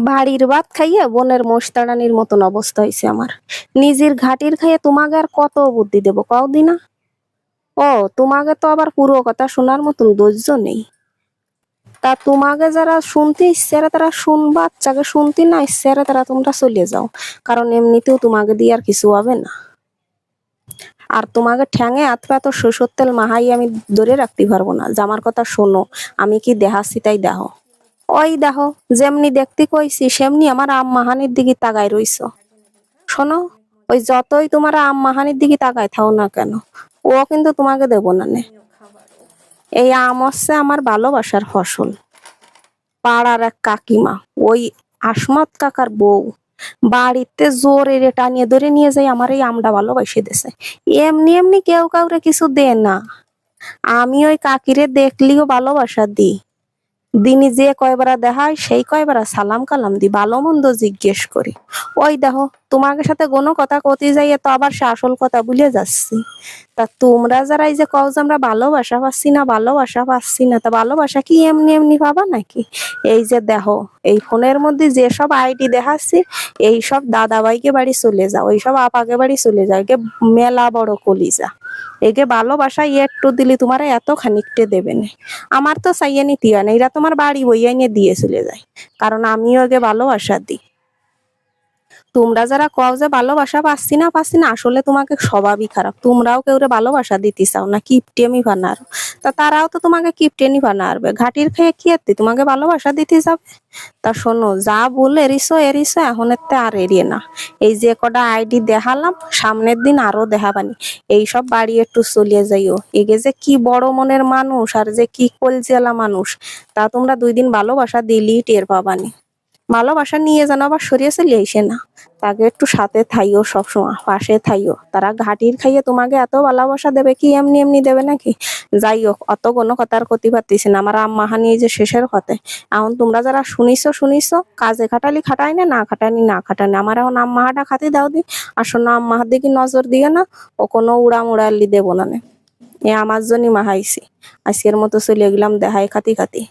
বাড়ির ভাত খাইয়ে বোনের মোস্তারানির মতন অবস্থা হয়েছে আমার। নিজের ঘাটির খাইয়ে তোমাকে আর কত বুদ্ধি দেব কও দিনা। ও, তোমাকে তো আবার পুরো কথা শোনার মতন ধৈর্য নেই। তা তোমাকে যারা শুনতে ইচ্ছারে তারা শুনবা, যাকে শুনতে না ইচ্ছারে তারা তোমরা চলে যাও, কারণ এমনিতেও তোমাকে দিয়ে আর কিছু হবে না। আর তোমাকে ঠ্যাঙে হাত পা তো সরষের তেল মাহাই আমি ধরে রাখতে পারবো না যে আমার কথা শোনো। আমি কি দেখাচ্ছি তাই দেখো। ওই দেখো, যেমনি দেখতে কইছি সেমনি আমার আম্মাহানির দিকে তাকায় রইছো। শোনো, ওই যতই তোমার আম্মাহানির দিকে তাকায় থাও না কেন, ও কিন্তু তোমাকে দেবো না নে। এই আম হচ্ছে আমার ভালোবাসার ফসল। পাড়ার এক কাকিমা, ওই আসমত কাকার বউ, বাড়িতে জোরে টানিয়ে ধরে নিয়ে যাই আমার এই আমটা ভালোবাসে দিছে। এমনি এমনি কেউ কাউরে কিছু দে না। আমি ওই কাকিরে দেখলিও ভালোবাসা দিই। দিনই যে কয়বার দেখায় সেই কয়বার সালাম কালাম দি, ভালো মন্দ জিজ্ঞেস করি। ওই দেখো, তোমাকে সাথে কোনো কথা কতে যাইয়ে তো আবার সে আসল কথা ভুলে যাচ্ছি। তা তোমরা যারা এই যে কও যে আমরা ভালোবাসা পাচ্ছি না ভালোবাসা পাচ্ছি না, তা ভালোবাসা কি এমনি এমনি পাবা নাকি? এই যে দেখো, এই ফোনের মধ্যে যেসব আইডি দেখাচ্ছি, এই সব দাদাভাইকে বাড়ি চলে যাও, ওই সব আপাকে বাড়ি চলে যাও। একে মেলা বড় কলিজা, একে ভালোবাসা একটু দিলি তোমার এত খানিকটে দেবে না। আমার তো চাইয়ে নিতে হয় না, এরা তোমার বাড়ি বইয়া নিয়ে দিয়ে চলে যায়, কারণ আমিও একে ভালোবাসা দিই। তোমরা যারা কও যে ভালোবাসা পাচ্ছি না, আসলে তোমাকে স্বভাবই খারাপ। তোমরাও কেউরে ভালোবাসা দিতে চাও না, কিপটেমি বানার। তা তারাও তো তোমাকে কিপটেমি বানাবে, ঘাটির খেয়ে কি এতে তোমাকে ভালোবাসা দিতে যাবে? তা শোনো, যা বলে এরিসো এরিসো, এখন এতে আর এড়িয়ে না। এই যে কটা আইডি দেখালাম, সামনের দিন আরো দেখাবানি। এইসব বাড়ি একটু চলিয়ে যাইও। এগে যে কি বড় মনের মানুষ আর যে কি কলজেলা মানুষ, তা তোমরা 2 দিন ভালোবাসা দিলেই টের পাবানি। ভালোবাসা নিয়ে যেন আবার সরিয়ে চলে আইসে না। তাকে একটু সাথে থাইও, সবসময় পাশে থাইও। তারা ঘাটির খাইয়ে তোমাকে এত ভালোবাসা দেবে কি এমনি এমনি দেবে নাকি? যাই হোক, অত কোনো কথার ক্ষতি পারতেছি না। আমার আম্মাহানি এই যে শেষের কথা, এখন তোমরা যারা শুনিছো কাজে খাটালি খাটাই না, না খাটানি না খাটানি, আমার এখন আম্মাহাটা খাতে দাও দি। আর শোনো, আম্মাহার দিকে নজর দিয়ে না, ও কোনো উড়ালি দেবো না নে। এ আমার জন্যই মাহাইছি। আজকের মতো চলে গেলাম, দেখাই খাতি খাতি।